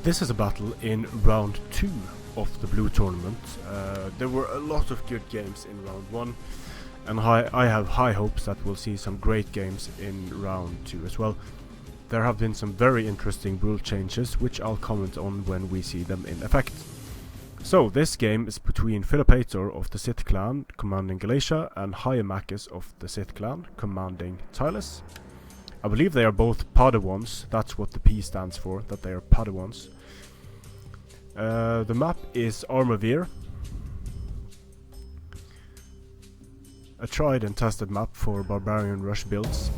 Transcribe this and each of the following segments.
This is a battle in round 2 of the blue tournament. There were a lot of good games in round 1, and I have high hopes that we'll see some great games in round 2 as well. There have been some very interesting rule changes, which I'll comment on when we see them in effect. So this game is between Philopator of the SITH clan, commanding Galatia, and pHighamacus of the SITH clan, commanding Tylis. I believe they are both Padawans. That's what the P stands for, that they are Padawans. The map is Armavir, a tried and tested map for barbarian rush builds.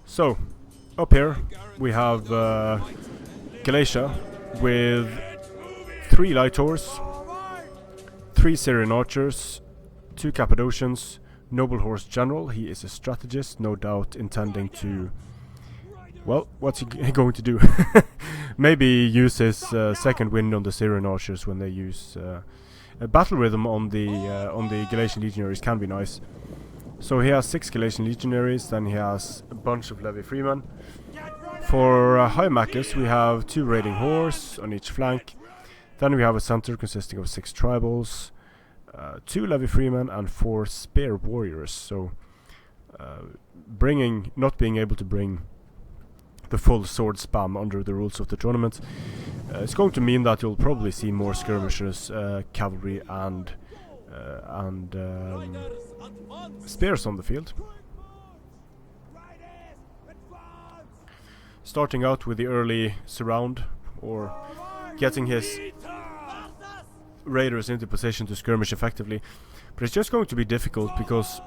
So, up here we have Galatia with 3 Lightors, 3 Syrian archers, 2 Cappadocians, Noble Horse General. He is a strategist, no doubt intending to... Well, what's he going to do? Maybe use his second wind on the Syrian archers when they use... a battle rhythm on the Galatian legionaries can be nice. So he has 6 Galatian legionaries, then he has a bunch of levy freemen. For pHighamacus we have 2 raiding horse on each flank. Then we have a center consisting of 6 tribals, 2 levy freemen and 4 spear warriors. So not being able to bring the full sword spam under the rules of the tournament, it's going to mean that you'll probably see more skirmishers, cavalry and spears on the field. Starting out with the early surround, or getting his raiders into position to skirmish effectively. But it's just going to be difficult because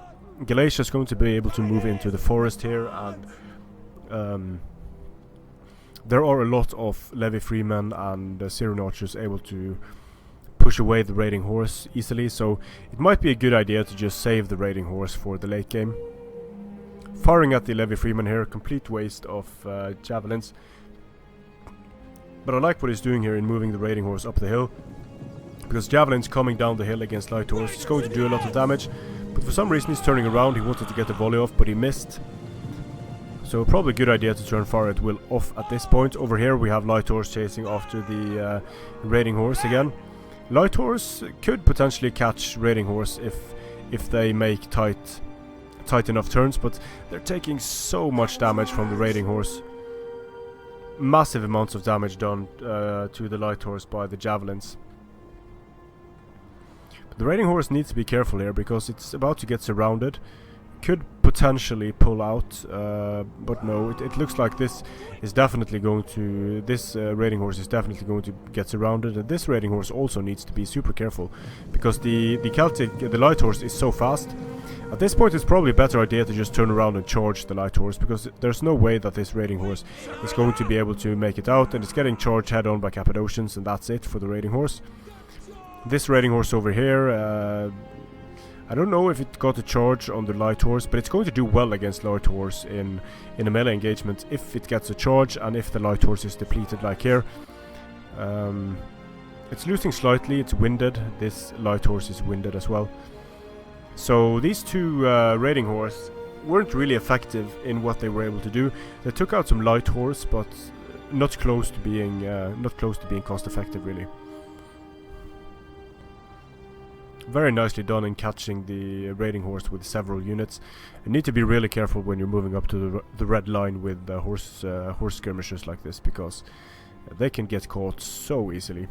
Galatia is going to be able to move into the forest here, and there are a lot of levy freemen and Syrian archers able to push away the raiding horse easily, so it might be a good idea to just save the raiding horse for the late game. Firing at the levy freemen here, complete waste of javelins. But I like what he's doing here in moving the raiding horse up the hill, because javelins coming down the hill against light horse is going to do a lot of damage. But for some reason he's turning around. He wanted to get the volley off, but he missed. So probably a good idea to turn fire at will off at this point. Over here we have light horse chasing after the raiding horse again. Light horse could potentially catch raiding horse if they make tight enough turns, but they're taking so much damage from the raiding horse. Massive amounts of damage done to the light horse by the javelins. But the raiding horse needs to be careful here because it's about to get surrounded. Could potentially pull out, but no, it looks like this is definitely going to... This raiding horse is definitely going to get surrounded, and this raiding horse also needs to be super careful because the light horse is so fast. At this point it's probably a better idea to just turn around and charge the light horse, because there's no way that this raiding horse is going to be able to make it out, and it's getting charged head on by Cappadocians, and that's it for the raiding horse. This raiding horse over here, I don't know if it got a charge on the light horse, but it's going to do well against light horse in a melee engagement if it gets a charge and if the light horse is depleted like here. It's losing slightly, it's winded. This light horse is winded as well. So these 2 raiding horse weren't really effective in what they were able to do. They took out some light horse, but not close to being cost effective really. Very nicely done in catching the raiding horse with several units. You need to be really careful when you're moving up to the red line with horse skirmishers like this, because they can get caught so easily.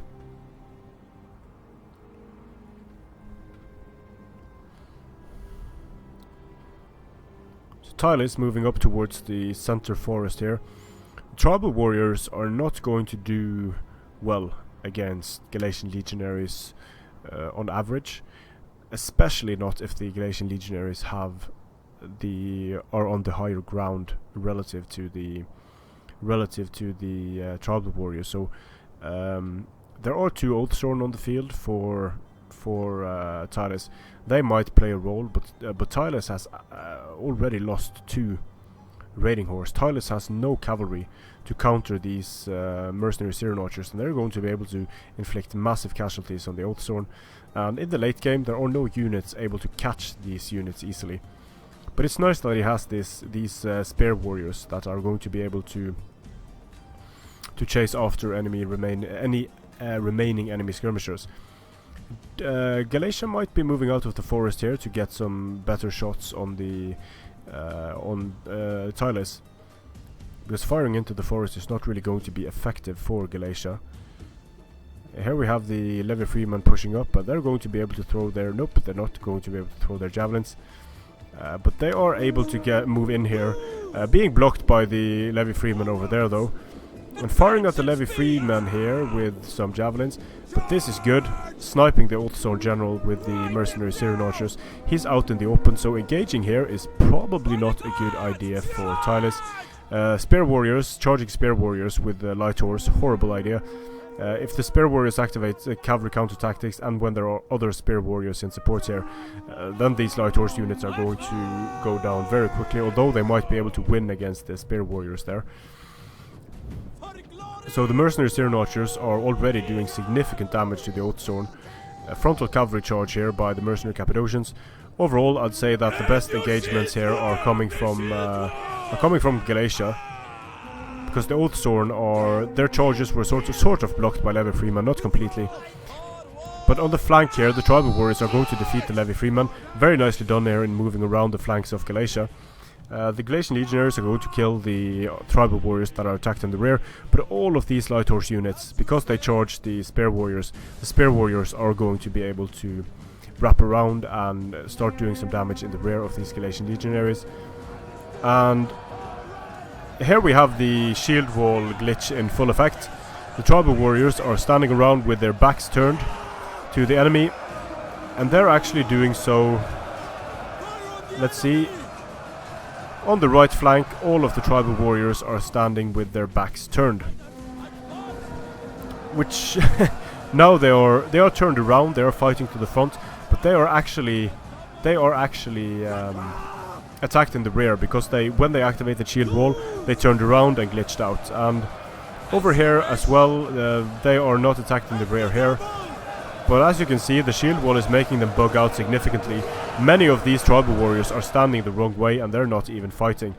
So Tylis moving up towards the center forest here. Tribal warriors are not going to do well against Galatian legionaries on average, especially not if the Galatian legionaries are on the higher ground relative to the tribal warriors. So there are 2 Oathsworn on the field for Tylis. They might play a role, but Tylis has already lost 2 raiding horse. Tylis has no cavalry to counter these mercenary Syrian archers, and they're going to be able to inflict massive casualties on the Oathsworn. And in the late game there are no units able to catch these units easily. But it's nice that he has these spear warriors that are going to be able to to chase after any remaining enemy skirmishers. Galatia might be moving out of the forest here to get some better shots on the Tylis, because firing into the forest is not really going to be effective for Galatia. Here we have the Levy Freeman pushing up, but they're going to be able to throw their... Nope, they're not going to be able to throw their javelins. But they are able to move in here, being blocked by the Levy Freeman over there though. And firing at the Levy Freeman here with some javelins, but this is good. Sniping the Oath Zone General with the mercenary Syrian archers. He's out in the open, so engaging here is probably not a good idea for Tylis. Spear Warriors, charging Spear Warriors with the Light Horse, horrible idea. If the Spear Warriors activate cavalry counter tactics, and when there are other Spear Warriors in support here, then these Light Horse units are going to go down very quickly, although they might be able to win against the Spear Warriors there. So the mercenary Syrian archers are already doing significant damage to the Oath Zone. A frontal cavalry charge here by the mercenary Cappadocians. Overall, I'd say that the best engagements here are coming from Galatia, because the Oath Zone their charges were sort of blocked by Levy Freeman, not completely. But on the flank here, the tribal warriors are going to defeat the Levy Freeman. Very nicely done here in moving around the flanks of Galatia. The Galatian legionaries are going to kill the tribal warriors that are attacked in the rear, but all of these light horse units, because they charge the spear warriors are going to be able to wrap around and start doing some damage in the rear of these Galatian legionaries. And here we have the shield wall glitch in full effect. The tribal warriors are standing around with their backs turned to the enemy, and they're actually doing so. Let's see. On the right flank, all of the tribal warriors are standing with their backs turned, which now they are turned around. They are fighting to the front, but they are actually attacked in the rear, because when they activate the shield wall, they turned around and glitched out. And over here as well, they are not attacked in the rear here. But as you can see, the shield wall is making them bug out significantly. Many of these tribal warriors are standing the wrong way, and they're not even fighting.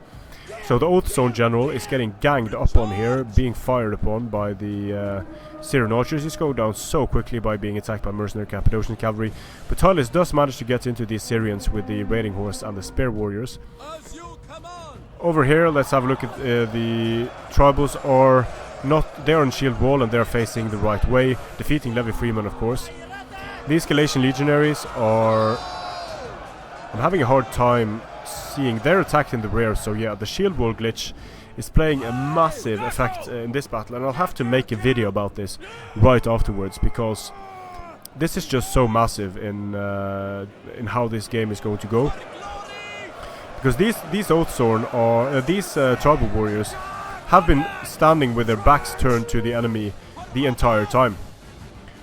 So the Oath Zone General is getting ganged up on here, being fired upon by the Syrian archers. He's going down so quickly by being attacked by mercenary Cappadocian cavalry. But Tylis does manage to get into these Syrians with the raiding horse and the spear warriors. Over here, let's have a look at the tribals are not... They are on shield wall and they're facing the right way, defeating Levy Freeman, of course. These Galatian legionaries are... I'm having a hard time seeing... They're attacked in the rear, so yeah, the shield wall glitch is playing a massive effect in this battle, and I'll have to make a video about this right afterwards, because this is just so massive in how this game is going to go. Because these Oath Zone are... these tribal warriors have been standing with their backs turned to the enemy the entire time,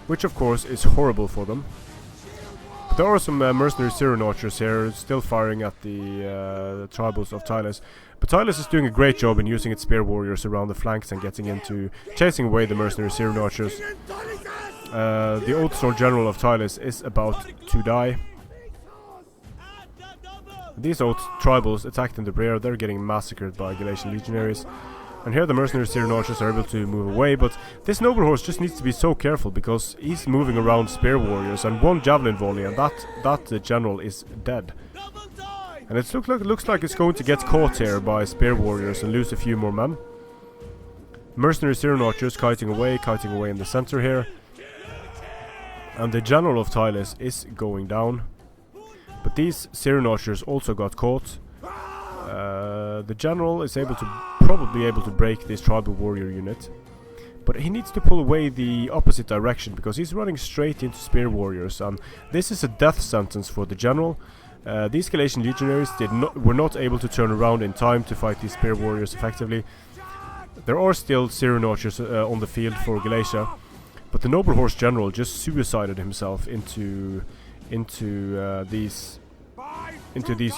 which of course is horrible for them. But there are some mercenary Syrian archers here still firing at the tribals of Tylis. But Tylis is doing a great job in using its spear warriors around the flanks and getting into chasing away the mercenary Syrian archers. The Oath Zone General of Tylis is about to die. These Oath tribals attacked in the rear, they're getting massacred by Galatian legionaries. And here the mercenary Syrian archers are able to move away, but this noble horse just needs to be so careful, because he's moving around spear warriors, and one javelin volley and that general is dead. And it looks like it's going to get caught here by spear warriors and lose a few more men. Mercenary Syrian archers kiting away in the center here. And the general of Tylis is going down. But these Syrian archers also got caught. The general is probably able to break this tribal warrior unit, but he needs to pull away the opposite direction, because he's running straight into spear warriors, and this is a death sentence for the general. These Galatian legionaries were not able to turn around in time to fight these spear warriors effectively. There are still Syrian archers on the field for Galatia, but the noble horse general just suicided himself into these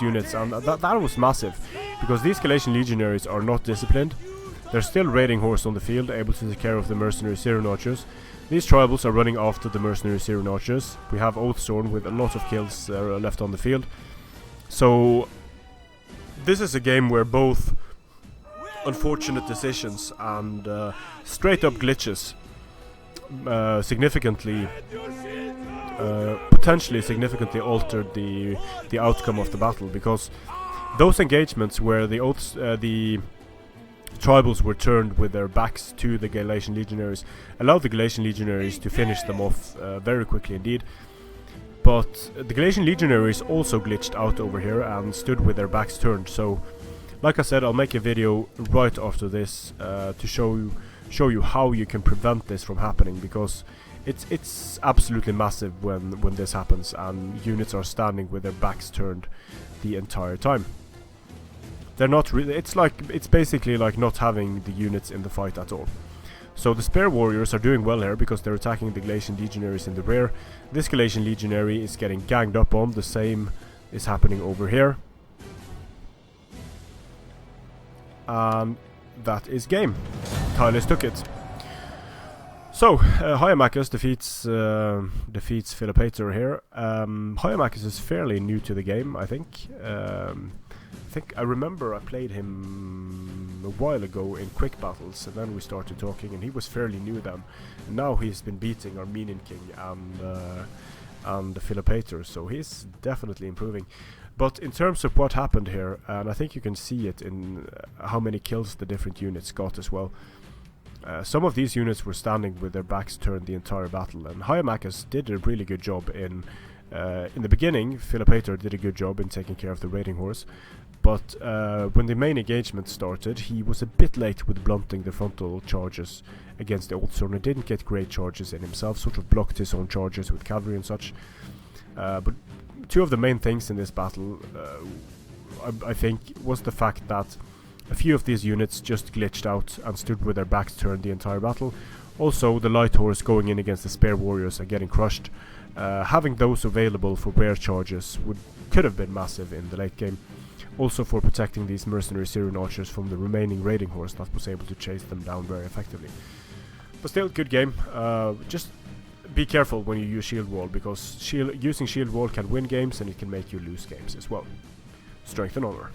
units, and that was massive, because these Galatian legionaries are not disciplined. They're still raiding horse on the field, able to take care of the mercenary Syrian archers. These tribals are running after the mercenary Syrian archers. We have Oath Zone with a lot of kills left on the field. So this is a game where both unfortunate decisions and straight up glitches potentially significantly altered the outcome of the battle, because those engagements where the tribals were turned with their backs to the Galatian legionaries allowed the Galatian legionaries to finish them off very quickly indeed. But the Galatian legionaries also glitched out over here and stood with their backs turned. So, like I said, I'll make a video right after this to show you how you can prevent this from happening, because it's absolutely massive when this happens and units are standing with their backs turned the entire time. They're not really. It's basically like not having the units in the fight at all. So the Spear Warriors are doing well here because they're attacking the Galatian Legionaries in the rear. This Galatian Legionary is getting ganged up on. The same is happening over here. And that is game. Tylis took it. So, PHighamacus defeats Philopator here. PHighamacus is fairly new to the game, I think. I remember I played him a while ago in quick battles, and then we started talking, and he was fairly new then. And now he's been beating Armenian King and the Philopator, so he's definitely improving. But in terms of what happened here, and I think you can see it in how many kills the different units got as well. Some of these units were standing with their backs turned the entire battle, and PHighamacus did a really good job in the beginning. Philopator did a good job in taking care of the raiding horse, but when the main engagement started, he was a bit late with blunting the frontal charges against the Old Sword, and didn't get great charges in himself, sort of blocked his own charges with cavalry and such. But two of the main things in this battle, I think, was the fact that a few of these units just glitched out and stood with their backs turned the entire battle. Also, the light horse going in against the Spear Warriors and getting crushed. Having those available for bear charges could have been massive in the late game. Also for protecting these mercenary Syrian archers from the remaining raiding horse that was able to chase them down very effectively. But still, good game. Just be careful when you use shield wall, because using shield wall can win games and it can make you lose games as well. Strength and honor.